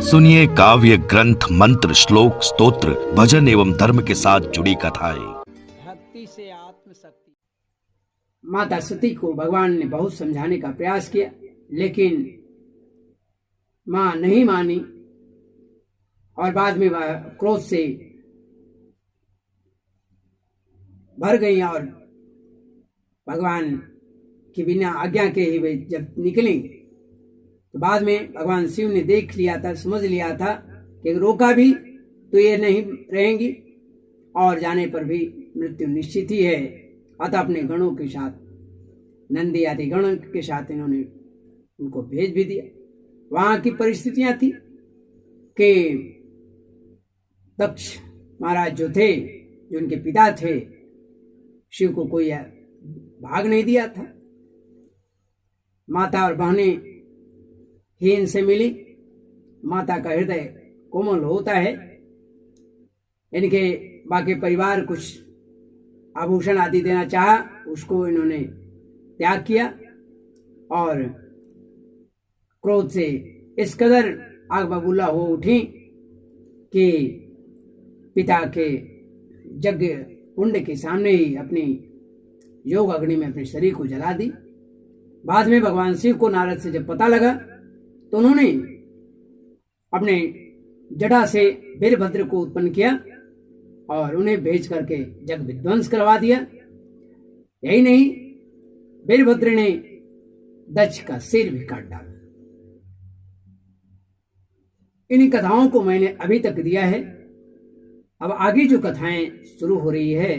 सुनिए काव्य ग्रंथ, मंत्र, श्लोक, स्तोत्र, भजन एवं धर्म के साथ जुड़ी कथाएं। भक्ति से आत्मशक्ति। माता सती को भगवान ने बहुत समझाने का प्रयास किया, लेकिन मां नहीं मानी और बाद में वह क्रोध से भर गई और भगवान की बिना आज्ञा के ही वे जब निकली तो बाद में भगवान शिव ने देख लिया था, समझ लिया था कि रोका भी तो ये नहीं रहेंगी और जाने पर भी मृत्यु निश्चित ही है। अतः अपने गणों के साथ, नंदी आदि गणों के साथ इन्होंने उनको भेज भी दिया। वहां की परिस्थितियां थी कि दक्ष महाराज जो थे, जो उनके पिता थे, शिव को कोई भाग नहीं दिया था। माता और बहनें ही इनसे मिली। माता का हृदय कोमल होता है। इनके बाकी परिवार कुछ आभूषण आदि देना चाहा, उसको इन्होंने त्याग किया और क्रोध से इस कदर आग बबूला हो उठी कि पिता के यज्ञ कुंड के सामने ही अपनी योग अग्नि में अपने शरीर को जला दी। बाद में भगवान शिव को नारद से जब पता लगा तो उन्होंने अपने जटा से वीरभद्र को उत्पन्न किया और उन्हें भेज करके जग विध्वंस करवा दिया। यही नहीं, वीरभद्र ने दक्ष का सिर भी काट डाला। इन कथाओं को मैंने अभी तक दिया है। अब आगे जो कथाएं शुरू हो रही है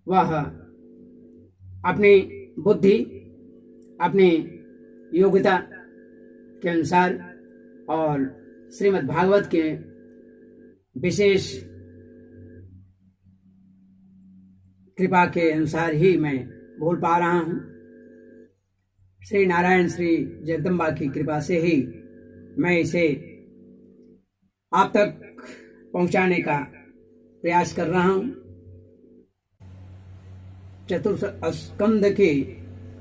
वह अपनी बुद्धि, अपनी योग्यता के अनुसार और श्रीमद् भागवत के विशेष कृपा के अनुसार ही मैं बोल पा रहा हूं। श्री नारायण, श्री जगदम्बा की कृपा से ही मैं इसे आप तक पहुंचाने का प्रयास कर रहा हूं। चतुर्थ स्कंद के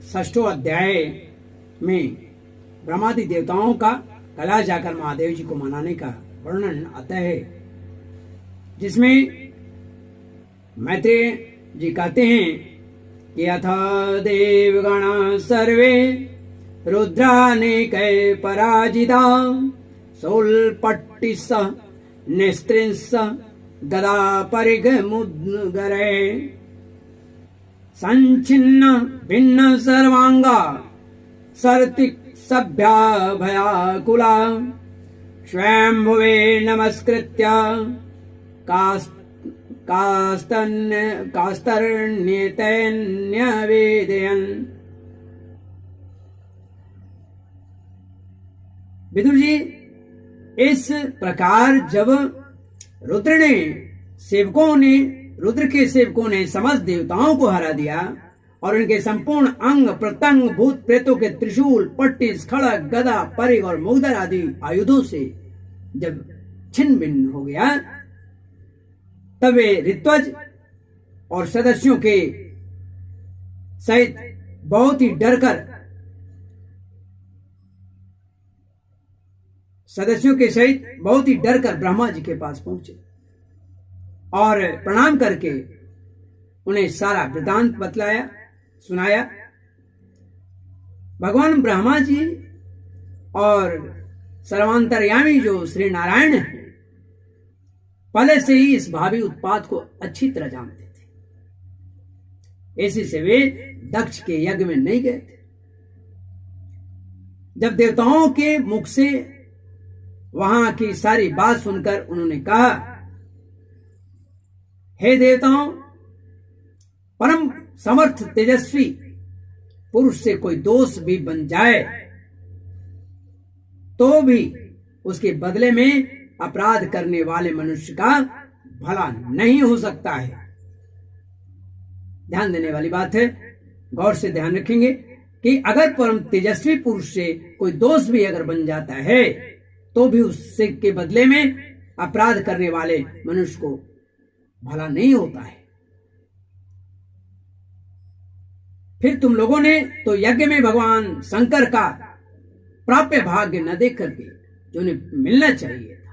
6वें अध्याय में ब्रह्मादि देवताओं का कैलाश जाकर महादेव जी को मनाने का वर्णन आता है, जिसमें मैत्रेय जी कहते हैं कि अथ देवगण सर्वे रुद्रानेकै पराजिता शूलपट्टिस निस्त्रिंस गदा परिगमुद्गरे संचिन्न भिन्न सर्वांगा सर्तिक सभ्या भयाकुला स्वयंभुवे नमस्कृत्य कास्तर्ण्यवेदयन्। विदुर जी, इस प्रकार जब रुद्र के सेवकों ने समस्त देवताओं को हरा दिया और उनके संपूर्ण अंग प्रत्यंग भूत प्रेतों के त्रिशूल, पट्टिस, खड़ग, गदा, परिग और मुग्दर आदि आयुधों से जब छिन्न भिन्न हो गया, तब वे ऋत्वज और सदस्यों के सहित बहुत ही डरकर ब्रह्मा जी के पास पहुंचे और प्रणाम करके उन्हें सारा वृतांत बतलाया, सुनाया। भगवान ब्रह्मा जी और सर्वांतर्यामी जो श्री नारायण हैं, पहले से ही इस भावी उत्पात को अच्छी तरह जानते थे। ऐसे से वे दक्ष के यज्ञ में नहीं गए थे। जब देवताओं के मुख से वहां की सारी बात सुनकर उन्होंने कहा, हे देवताओं, परम समर्थ तेजस्वी पुरुष से कोई दोष भी बन जाए तो भी उसके बदले में अपराध करने वाले मनुष्य का भला नहीं हो सकता है। ध्यान देने वाली बात है, गौर से ध्यान रखेंगे कि अगर परम तेजस्वी पुरुष से कोई दोष भी अगर बन जाता है तो भी उससे के बदले में अपराध करने वाले मनुष्य को भला नहीं होता है। फिर तुम लोगों ने तो यज्ञ में भगवान शंकर का प्राप्य भाग्य न देख करके जो उन्हें मिलना चाहिए था।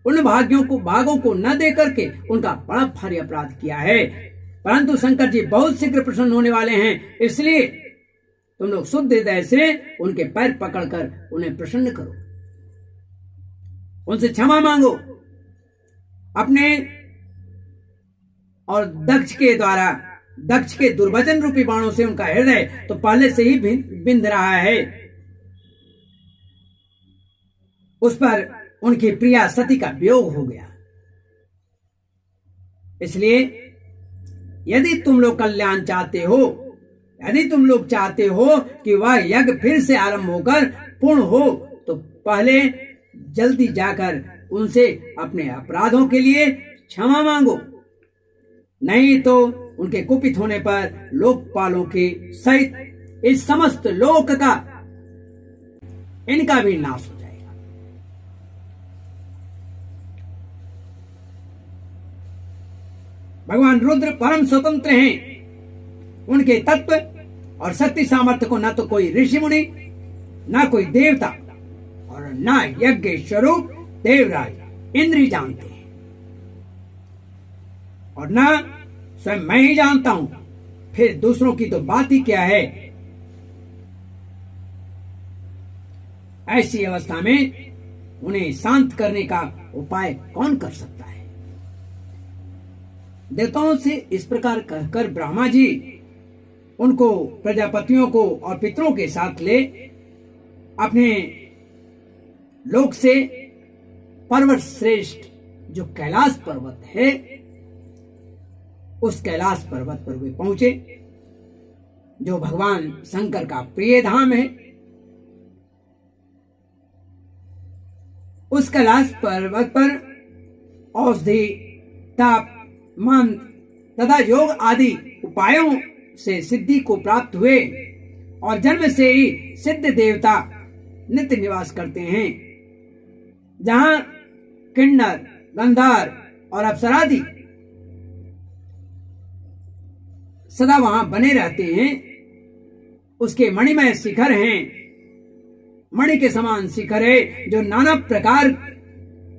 उन भागों को न दे करके उनका बड़ा भारी अपराध किया है। परंतु शंकर जी बहुत शीघ्र प्रसन्न होने वाले हैं, इसलिए तुम लोग शुद्ध हृदय से उनके पैर पकड़कर उन्हें प्रसन्न करो, उनसे क्षमा मांगो। अपने और दक्ष के दुर्वचन रूपी बाणों से उनका हृदय तो पहले से ही बिंध रहा है। उस पर उनकी प्रिया सती का वियोग हो गया। इसलिए यदि तुम लोग कल्याण चाहते हो, यदि तुम लोग चाहते हो कि वह यज्ञ फिर से आरंभ होकर पूर्ण हो, तो पहले जल्दी जाकर उनसे अपने अपराधों के लिए क्षमा मांगो, नहीं तो उनके कुपित होने पर लोकपालों के सहित इस समस्त लोक का इनका भी नाश हो जाएगा। भगवान रुद्र परम स्वतंत्र हैं। उनके तत्व और शक्ति सामर्थ्य को न तो कोई ऋषि मुनि, न कोई देवता और न यज्ञ स्वरूप देवराज इंद्र जानते हैं, और न स्वयं मैं ही जानता हूं। फिर दूसरों की तो बात ही क्या है। ऐसी अवस्था में उन्हें शांत करने का उपाय कौन कर सकता है। देवताओं से इस प्रकार कहकर ब्रह्मा जी उनको, प्रजापतियों को और पितरों के साथ ले अपने लोक से पर्वत श्रेष्ठ जो कैलाश पर्वत है, उस कैलाश पर्वत पर वे पहुंचे, जो भगवान शंकर का प्रिय धाम है। उस कैलाश पर्वत पर औषधि, तप, मंत्र तथा योग आदि उपायों से सिद्धि को प्राप्त हुए और जन्म से ही सिद्ध देवता नित्य निवास करते हैं, जहां किन्नर, गंधर्व और अप्सरादि सदा वहां बने रहते हैं। उसके मणिमय शिखर हैं, मणि के समान शिखर है, जो नाना प्रकार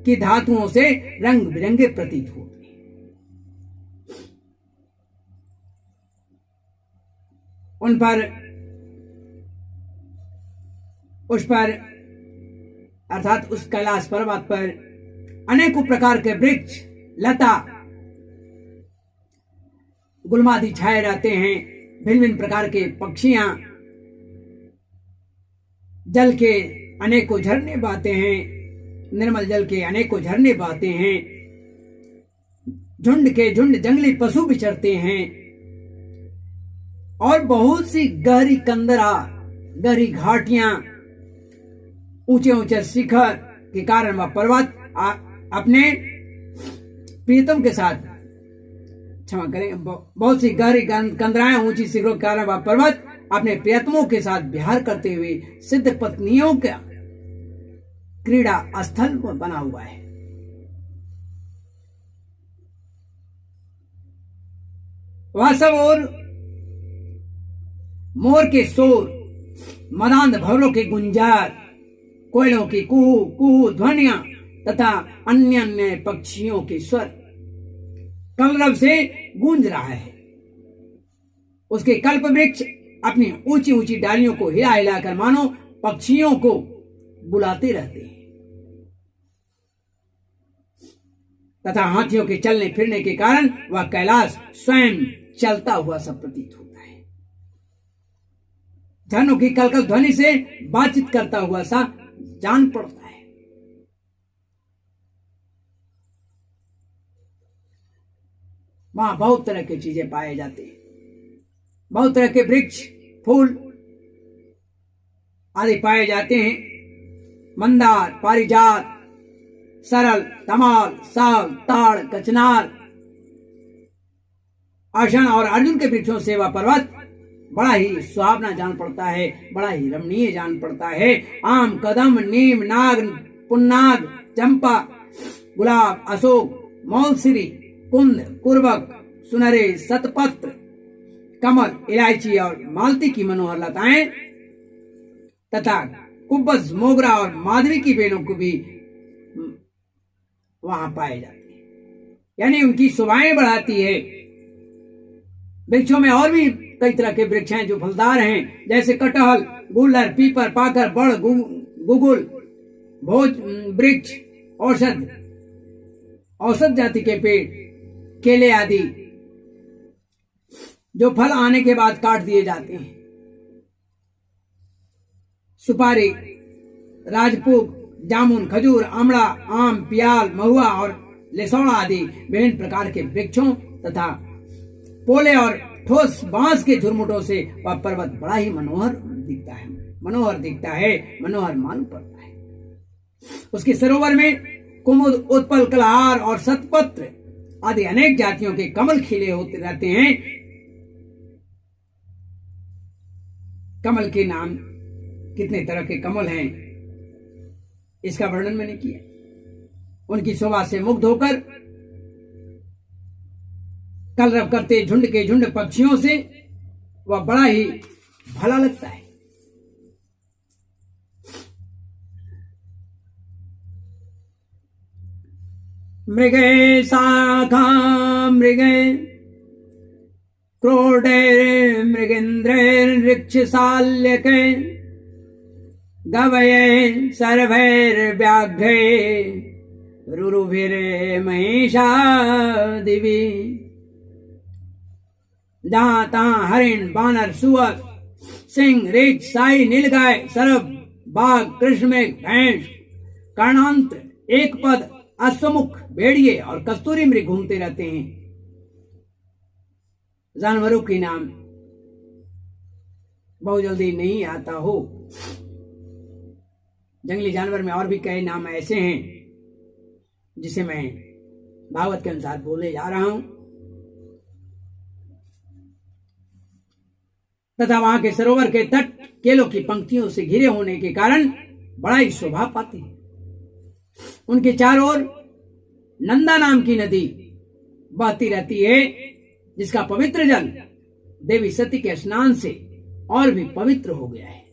की धातुओं से रंग बिरंगे प्रतीत होते हैं। उस पर अर्थात उस कैलाश पर्वत पर अनेकों प्रकार के वृक्ष, लता, गुलमादि छाए रहते हैं। भिन्न भिन्न प्रकार के पक्षियां, जल के अनेकों झरने बहते हैं, निर्मल जल के अनेकों झरने बहते हैं। झुंड के झुंड जंगली पशु विचरते हैं और बहुत सी गहरी कंदरा, गहरी घाटियां, ऊंचे ऊंचे शिखर के कारण वह पर्वत अपने प्रीतम के साथ, क्षमा करेंगे, बहुत सी गहरी कंदराएं, ऊंची शिखरों के कारण वह पर्वत अपने प्रियतमों के साथ विहार करते हुए सिद्ध पत्नियों का क्रीड़ा स्थल बना हुआ है। वह सब और मोर के शोर, मदांध भवरों के गुंजार, कोयलों की कुहू कुहू ध्वनियां तथा अन्य अन्य पक्षियों के स्वर कलरव से गूंज रहा है। उसके कल्प वृक्ष अपनी ऊंची ऊंची डालियों को हिला हिलाकर मानो पक्षियों को बुलाते रहते हैं तथा हाथियों के चलने फिरने के कारण वह कैलाश स्वयं चलता हुआ सब प्रतीत होता है। झरनों की कलकल ध्वनि से बातचीत करता हुआ सा जान पड़ता है। वहां बहुत तरह की चीजें पाए जाते हैं, बहुत तरह के वृक्ष, फूल आदि पाए जाते हैं। मंदार, पारिजात, सरल, तमाल, साग, ताड़, कचनार, आसन और अर्जुन के वृक्षों से वह पर्वत बड़ा ही सुहावना जान पड़ता है, बड़ा ही रमणीय जान पड़ता है। आम, कदम, नीम, नाग, पुन्नाग, चंपा, गुलाब, अशोक, मौलसिरी, कुंद, कुर्बक, सुनहरे, सतपत्र, कमल, इलायची और मालती की मनोहर लताएं तथा कुब्बस, मोगरा और माधवी की बेलों को भी वहां पाए जाते हैं, यानी उनकी शोभाएं बढ़ाती है। वृक्षों में और भी कई तरह के वृक्ष हैं जो फलदार हैं, जैसे कटहल, गुलर, पीपर, पाकर, बड़, गुगुल, भोज वृक्ष, औषध जाति के पेड़, केले आदि, जो फल आने के बाद काट दिए जाते हैं। सुपारी, राजपूत, जामुन, खजूर, आमला, आम, पियाल, महुआ और लेसौड़ा आदि विभिन्न प्रकार के वृक्षों तथा पोले और ठोस बांस के झुरमुटों से वह पर्वत बड़ा ही मनोहर दिखता है, मनोहर मालूम पड़ता है। उसके सरोवर में कुमुद, उत्पल, कलहार और सतपत्र आदि अनेक जातियों के कमल खिले होते रहते हैं। कमल के नाम, कितने तरह के कमल हैं, इसका वर्णन मैंने किया। उनकी शोभा से मुग्ध होकर कलरव करते झुंड के झुंड पक्षियों से वह बड़ा ही भला लगता है। मृगे शाखा मृगे क्रोडे मृगेन्द्रैर्वृक्षशाल्यके गवये सर्वैर्व्याघ्रे रुरुभिरे महिषादिवि। जहां तहां हरिण, बानर, सुअर, सिंह, रीछ, साई, नीलगाय, सरब, बाघ, कृष्णमेघ, भैंस, कर्णांत, एक पद, अश्वमुख, भेड़िए और कस्तूरी मृग घूमते रहते हैं। जानवरों के नाम बहुत जल्दी नहीं आता हो। जंगली जानवर में और भी कई नाम ऐसे हैं जिसे मैं भागवत के अनुसार बोले जा रहा हूं। तथा वहां के सरोवर के तट केलों की पंक्तियों से घिरे होने के कारण बड़ा ही शोभा पाते हैं। उनके चारों ओर नंदा नाम की नदी बहती रहती है, जिसका पवित्र जल देवी सती के स्नान से और भी पवित्र हो गया है,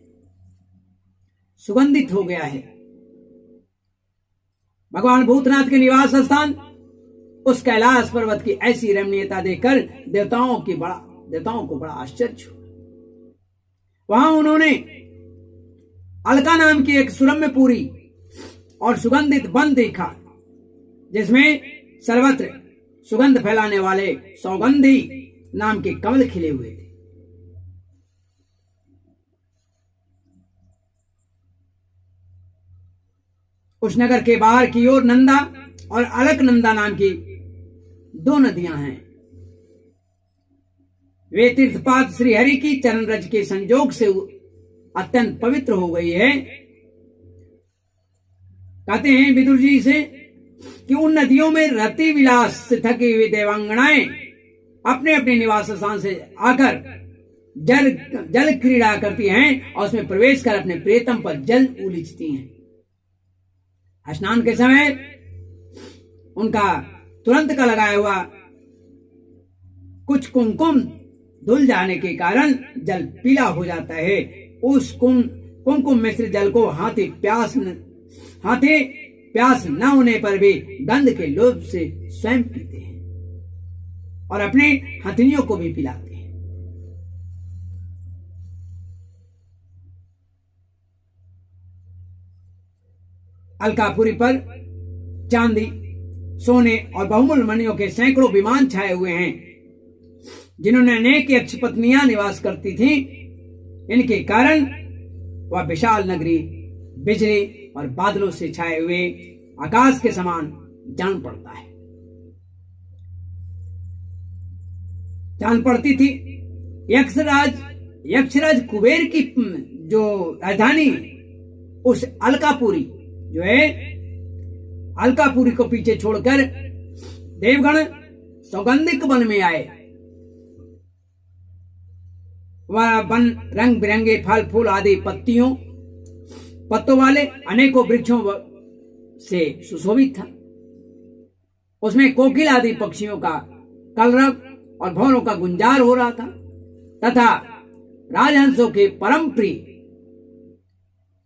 सुगंधित हो गया है। भगवान भूतनाथ के निवास स्थान उस कैलाश पर्वत की ऐसी रमणीयता देखकर देवताओं को बड़ा आश्चर्य हुआ। वहां उन्होंने अलका नाम की एक सुरम्य पूरी और सुगंधित वन देखा, जिसमें सर्वत्र सुगंध फैलाने वाले सौगंधी नाम के कमल खिले हुए थे। उस नगर के बाहर की ओर नंदा और अलकनंदा नाम की दो नदियां हैं। वे तीर्थपाद श्री हरि की चरण रज के संजोग से अत्यंत पवित्र हो गई है। कहते हैं विदुर जी से कि उन नदियों में रति विलास से थकी हुई देवांगनाएं अपने अपने निवास स्थान से आकर जल क्रीड़ा करती हैं और उसमें प्रवेश कर अपने प्रियतम पर जल उलीचती हैं। स्नान के समय उनका तुरंत का लगाया हुआ कुछ कुमकुम धुल जाने के कारण जल पीला हो जाता है। उस कुमकुम मिश्रित जल को हाथी प्यास न होने पर भी गंध के लोभ से स्वयं पीते हैं और अपने हथनियों को भी पिलाते हैं। अलकापुरी पर चांदी, सोने और बहुमूल्य मणियों के सैकड़ों विमान छाए हुए हैं, जिन्होंने अनेक यक्ष पत्नियां निवास करती थीं। इनके कारण वह विशाल नगरी बिजली और बादलों से छाए हुए आकाश के समान जान पड़ता है। जान पड़ती थी। यक्षराज कुबेर की जो राजधानी उस अलकापुरी जो है, अलकापुरी को पीछे छोड़कर देवगण सौगंधिक वन में आए। वह वन रंग बिरंगे फल फूल आदि पत्तों वाले अनेकों वृक्षों से सुशोभित था। उसमें कोकिल आदि पक्षियों का कलरव और भौरों का गुंजार हो रहा था तथा राजहंसों के परम प्रिय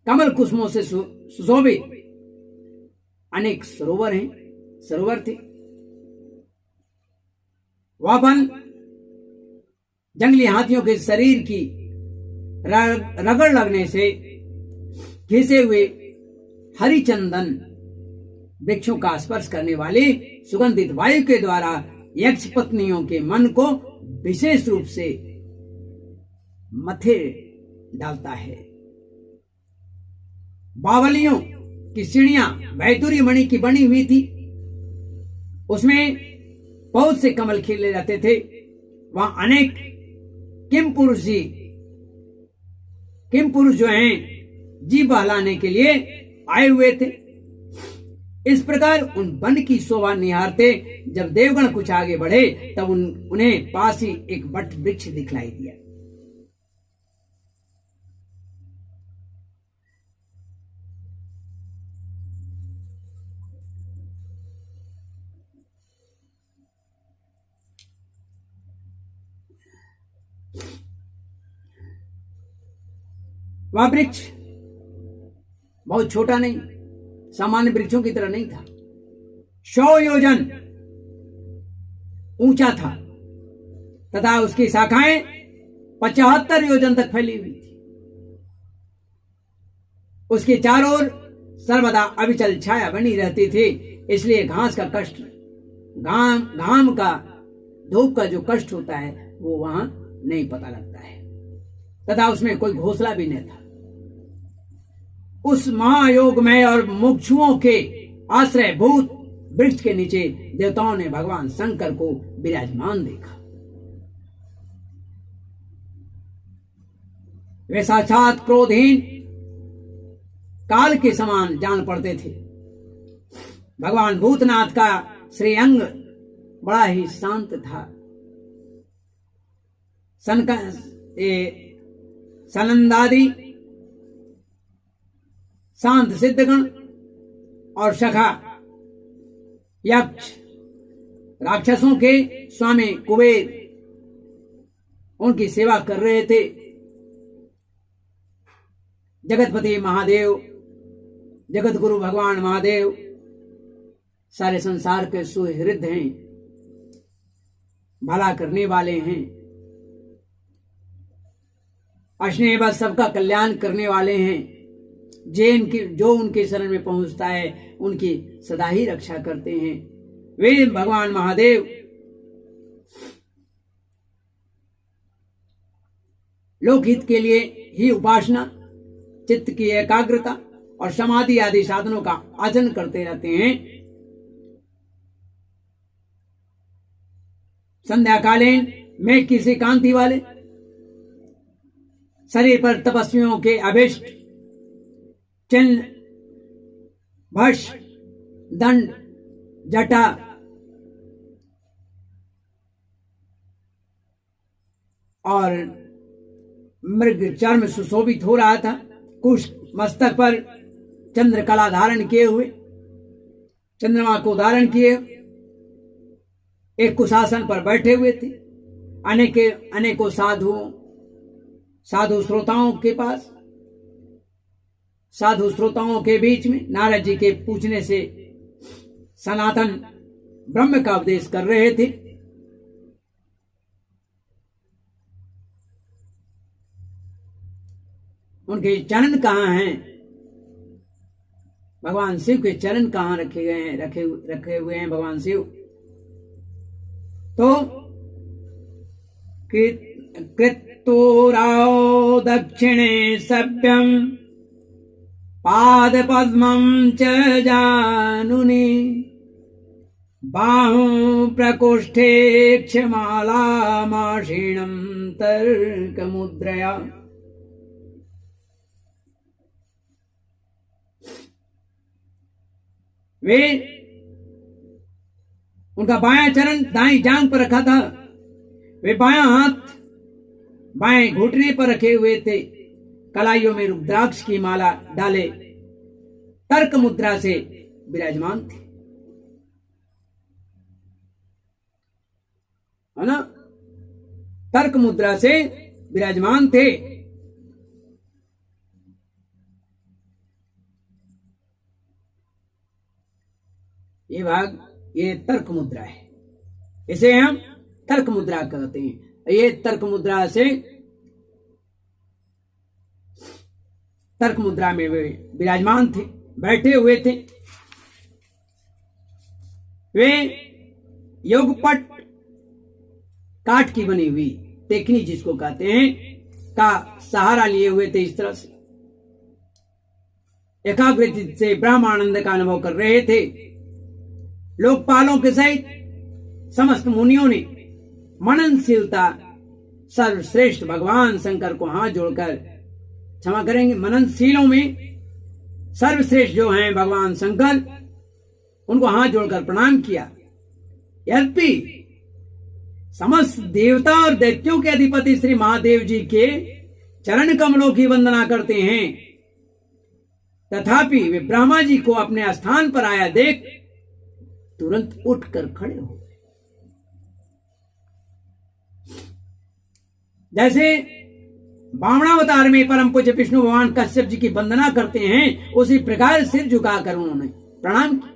कमल कुसुमों से सुशोभित अनेक सरोवर थे। वह वन जंगली हाथियों के शरीर की रगड़ लगने से घिसे हुए हरिचंदन वृक्षों का स्पर्श करने वाली सुगंधित वायु के द्वारा यक्ष पत्नियों के मन को विशेष रूप से मथे डालता है। बावलियों की सीढ़ियां बैतूरी मणि की बनी हुई थी, उसमें बहुत से कमल खिले रहते थे। वहां अनेक किम पुरुष जो हैं जी बहलाने के लिए आए हुए थे। इस प्रकार उन वन की शोभा निहारते जब देवगण कुछ आगे बढ़े तब उन्हें पास ही एक वट वृक्ष दिखलाई दिया। वह वृक्ष बहुत छोटा नहीं, सामान्य वृक्षों की तरह नहीं था। 100 योजन ऊंचा था तथा उसकी शाखाएं 75 योजन तक फैली हुई थी। उसके चारों ओर सर्वदा अविचल छाया बनी रहती थी, इसलिए घास का कष्ट, घाम का, धूप का जो कष्ट होता है वो वहां नहीं पता लगता है तथा उसमें कोई घोंसला भी नहीं था। उस महायोगमय और मुक्षुओं के आश्रय भूत वृक्ष के नीचे देवताओं ने भगवान शंकर को विराजमान देखा। वे साक्षात क्रोधहीन काल के समान जान पड़ते थे। भगवान भूतनाथ का श्रीअंग बड़ा ही शांत था। सनंदादि शांत सिद्धगण और सखा यक्ष राक्षसों के स्वामी कुबेर उनकी सेवा कर रहे थे। जगतपति महादेव, जगत गुरु भगवान महादेव सारे संसार के सुहृद हैं, भला करने वाले हैं, अश्नेय सबका कल्याण करने वाले हैं। जो उनके शरण में पहुंचता है उनकी सदा ही रक्षा करते हैं। वे भगवान महादेव लोकहित के लिए ही उपासना, चित्त की एकाग्रता और समाधि आदि साधनों का आचरण करते रहते हैं। संध्याकालीन मेघ की सी कांति वाले शरीर पर तपस्वियों के अभिष्ट चिन्ह, भस्म, दंड, जटा और मृग चर्म सुशोभित हो रहा था। कुश मस्तक पर चंद्रकला धारण किए हुए, चंद्रमा को धारण किए एक कुशासन पर बैठे हुए थे। अनेकों साधु श्रोताओं के पास, साधु श्रोताओं के बीच में नारद जी के पूछने से सनातन ब्रह्म का उपदेश कर रहे थे। उनके चरण कहाँ हैं? भगवान शिव के चरण कहाँ रखे गए हैं? रखे हुए हैं भगवान शिव। तो कृतोराव दक्षिणे सभ्यम पाद पद्मं च जानुनि बाहु प्रकोष्ठे क्षमालामाशीणं तर्कमुद्रया। वे उनका बायां चरण दाईं जांघ पर रखा था। वे बायां हाथ बाएं घुटने पर रखे हुए थे। कलाइयों में रुद्राक्ष की माला डाले तर्क मुद्रा से विराजमान थे, है ना? तर्क मुद्रा से विराजमान थे। ये भाग, ये तर्क मुद्रा है, इसे हम तर्क मुद्रा कहते हैं। ये तर्क मुद्रा से, तर्क मुद्रा में वे विराजमान थे, बैठे हुए थे। वे योगपट, काठ की बनी हुई टेकनी जिसको कहते हैं, का सहारा लिए हुए थे। इस तरह से एकाग्रचित्त से ब्रह्मानंद का अनुभव कर रहे थे। लोकपालों के सहित समस्त मुनियों ने मननशीलता सर्वश्रेष्ठ भगवान शंकर को हाथ जोड़कर, क्षमा करेंगे, मननशीलों में सर्वश्रेष्ठ जो हैं भगवान शंकर, उनको हाथ जोड़कर प्रणाम किया। यद्यपि समस्त देवता और दैत्यों के अधिपति श्री महादेव जी के चरण कमलों की वंदना करते हैं, तथापि वे ब्रह्मा जी को अपने स्थान पर आया देख तुरंत उठकर खड़े हो गए। जैसे वामनावतार में परम पूज्य विष्णु भगवान कश्यप जी की वंदना करते हैं, उसी प्रकार सिर झुकाकर उन्होंने प्रणाम किया।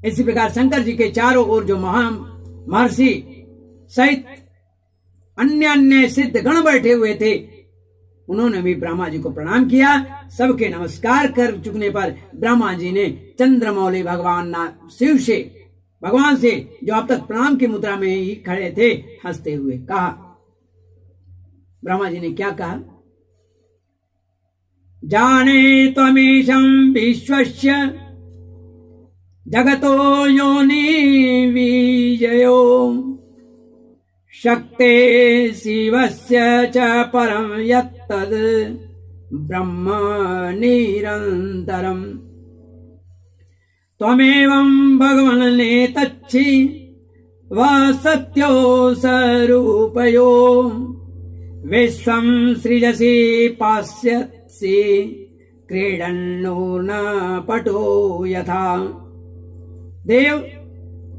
इसी प्रकार शंकर जी के चारों ओर जो महर्षि सहित अन्य अन्य सिद्ध गण बैठे हुए थे, उन्होंने भी ब्रह्मा जी को प्रणाम किया। सबके नमस्कार कर चुकने पर ब्रह्मा जी ने चंद्रमौली शिव से, भगवान से, जो अब तक प्रणाम की मुद्रा में ही खड़े थे, हंसते हुए कहा। ब्रह्मा जी ने क्या कहा? जाने त्वमीशं विश्वस्य जगतो योनि विजयो शक्ते शिवस्य च परम यत्तद् ब्रह्म निरन्तरम् त्वमेवं भगवन् नेतच्छि वा सत्यो स्वरूपयो विश्वं सृजसि पास्यसि क्रीडन्नूर्न पटो यथा। देव,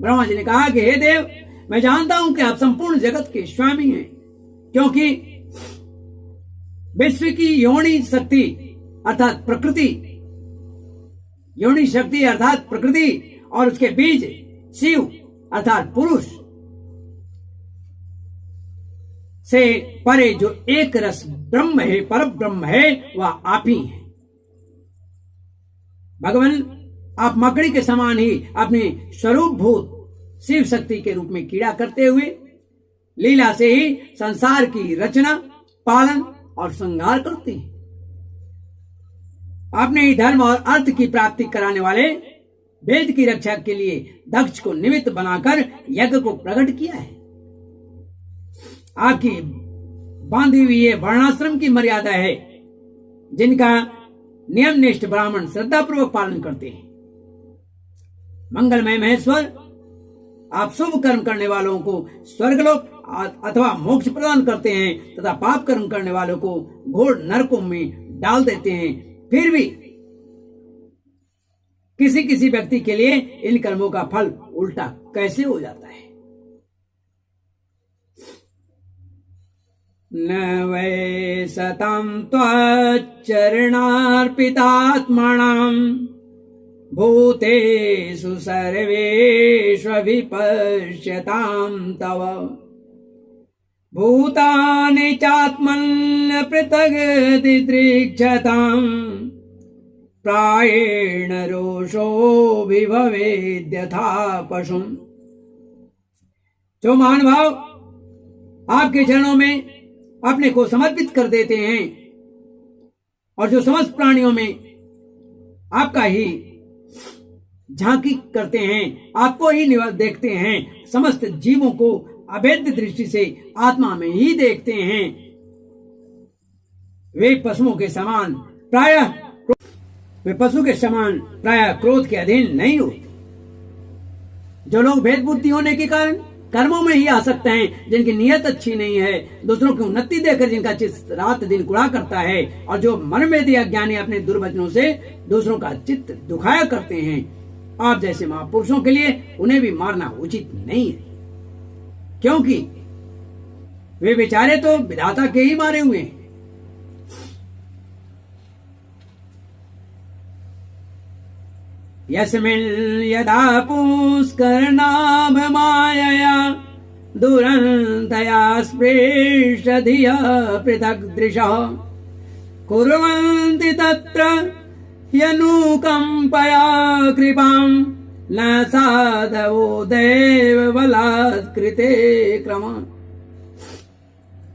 ब्रह्मा जी ने कहा कि हे देव, मैं जानता हूं कि आप संपूर्ण जगत के स्वामी हैं, क्योंकि विश्व की योनि शक्ति अर्थात प्रकृति, योनि शक्ति अर्थात प्रकृति, और उसके बीज शिव अर्थात पुरुष से परे जो एक रस ब्रह्म है, पर ब्रह्म है, वह आप ही है। भगवान, आप मकड़ी के समान ही अपने स्वरूप भूत शिव शक्ति के रूप में क्रीड़ा करते हुए लीला से ही संसार की रचना, पालन और संहार करते हैं। आपने ही धर्म और अर्थ की प्राप्ति कराने वाले वेद की रक्षा के लिए दक्ष को निमित्त बनाकर यज्ञ को प्रकट किया है। आपकी बांधी हुई ये वर्णाश्रम की मर्यादा है, जिनका नियमनिष्ठ ब्राह्मण श्रद्धापूर्वक पालन करते हैं। मंगलमय महेश्वर, आप शुभ कर्म करने वालों को स्वर्गलोक अथवा मोक्ष प्रदान करते हैं तथा पाप कर्म करने वालों को घोर नरकों में डाल देते हैं। फिर भी किसी किसी व्यक्ति के लिए इन कर्मों का फल उल्टा कैसे हो जाता है? न वै सतां त्वच्चरणार्पितात्मनां भूतेषु सर्वेषु विपश्यतां तव भूतानि चात्मन् पृथग् दिदृक्षतां प्रायेण रोषो विभवेद्यथा पशुं। जो महानुभाव आपके चरणों में अपने को समर्पित कर देते हैं और जो समस्त प्राणियों में आपका ही झांकी करते हैं, आपको ही देखते हैं, समस्त जीवों को अभेद्य दृष्टि से आत्मा में ही देखते हैं, वे पशुओं के समान प्रायः क्रोध के अधीन नहीं होते। जो लोग भेद बुद्धि होने के कारण कर्मों में ही आ सकते हैं, जिनकी नीयत अच्छी नहीं है, दूसरों की उन्नति देखकर जिनका चित्त रात दिन कुड़ा करता है, और जो मनमेदी अज्ञानी अपने दुर्वचनों से दूसरों का चित्त दुखाया करते हैं, आप जैसे महापुरुषों के लिए उन्हें भी मारना उचित नहीं है, क्योंकि वे बेचारे तो विधाता के ही मारे हुए हैं। यस्मिन् यदा पुष्करनाभमायया दुरन्तया स्पृशधिया पृथग्दृशः कुर्वन्ति तत्र यनुकम्पया कृपां न साधवो देवबलात्कृते क्रम।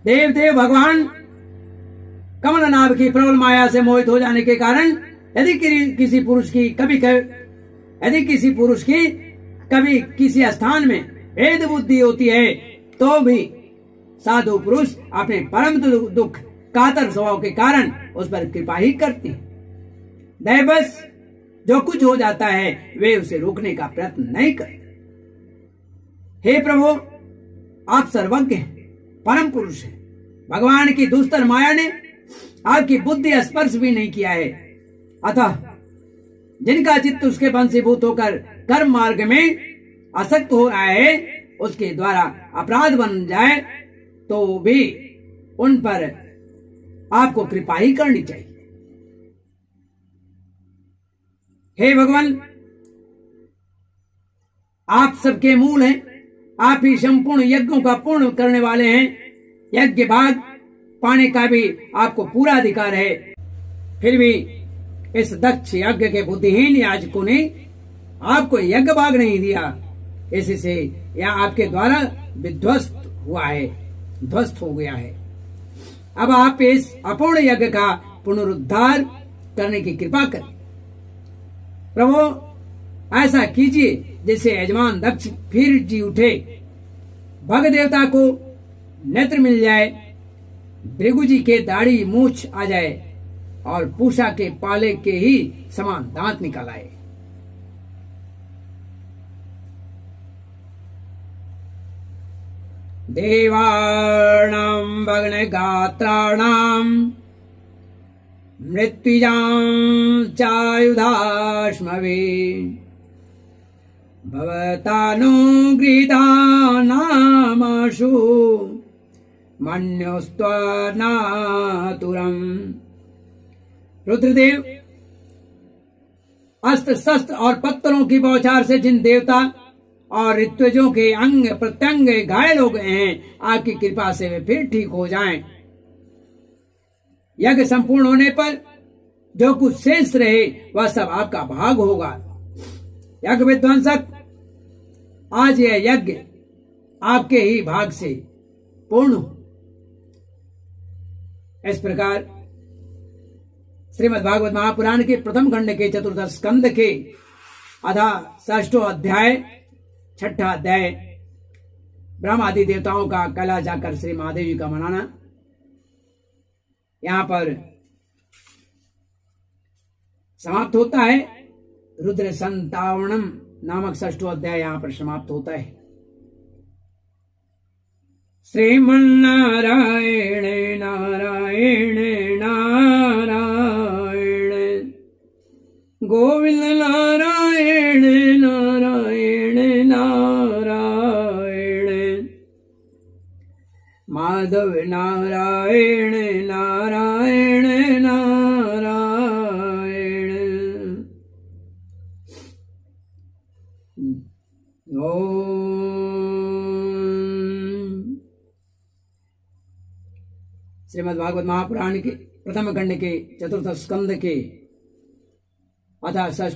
देवदेव भगवान कमलनाभ की प्रबल माया से मोहित हो जाने के कारण यदि किसी पुरुष की कभी किसी स्थान में भेद बुद्धि होती है तो भी साधु पुरुष अपने परम दुख कातर स्वभाव के कारण उस पर कृपा ही करते हैं। दैवश जो कुछ हो जाता है वे उसे रोकने का प्रयत्न नहीं करते। हे प्रभु, आप सर्वज्ञ हैं, परम पुरुष हैं। भगवान की दुस्तर माया ने आपकी बुद्धि स्पर्श भी नहीं किया है, अतः जिनका चित्त उसके वंशीभूत होकर कर्म मार्ग में आसक्त हो रहा है उसके द्वारा अपराध बन जाए तो भी उन पर आपको कृपा ही करनी चाहिए। हे भगवान, आप सबके मूल हैं, आप ही संपूर्ण यज्ञों का पूर्ण करने वाले हैं। यज्ञ भाग पाने का भी आपको पूरा अधिकार है, फिर भी इस दक्ष यज्ञ के बुद्धिहीन याजकों ने आपको यज्ञ भाग नहीं दिया, इससे यह आपके द्वारा विध्वस्त हुआ है, ध्वस्त हो गया है। अब आप इस अपूर्ण यज्ञ का पुनरुद्धार करने की कृपा करें। प्रभु, ऐसा कीजिए जिससे यजमान दक्ष फिर जी उठे, भग देवता को नेत्र मिल जाए, भृगु जी के दाढ़ी मूछ आ जाए और पूषा के पाले के ही समान दांत निकल आए। देवाणां भग्नगात्राणां मृत्युजां चायुधाश्मवे भवतानुगृहीतानामाशु मन्योस्त्वनातुरम्। रुद्रदेव, अस्त्र शस्त्र और पत्थरों की बौछार से जिन देवता और ऋत्विजों के अंग प्रत्यंग घायल हो गए हैं, आपकी कृपा से वे फिर ठीक हो जाएं। यज्ञ संपूर्ण होने पर जो कुछ शेष रहे वह सब आपका भाग होगा। यज्ञ विध्वंसक, आज यह यज्ञ आपके ही भाग से पूर्ण हो। इस प्रकार श्रीमद् भागवत महापुराण के प्रथम खंड के चतुर्दश स्कंद के अधा षष्ठो अध्याय, छठा अध्याय, ब्रह्म आदि देवताओं का कैलाश जाकर श्री महादेव जी का मनाना, यहां पर समाप्त होता है। रुद्र संतावणम नामक षष्ठो अध्याय यहां पर समाप्त होता है। श्रीमन्नारायण नारायण नारायण, गोविंद नारायण नारायण नारायण, माधव नारायण नारायण नारायण। ओम। श्रीमद् भागवत महापुराण के प्रथम खंड के चतुर्थ स्कंद के अथा षष्ठ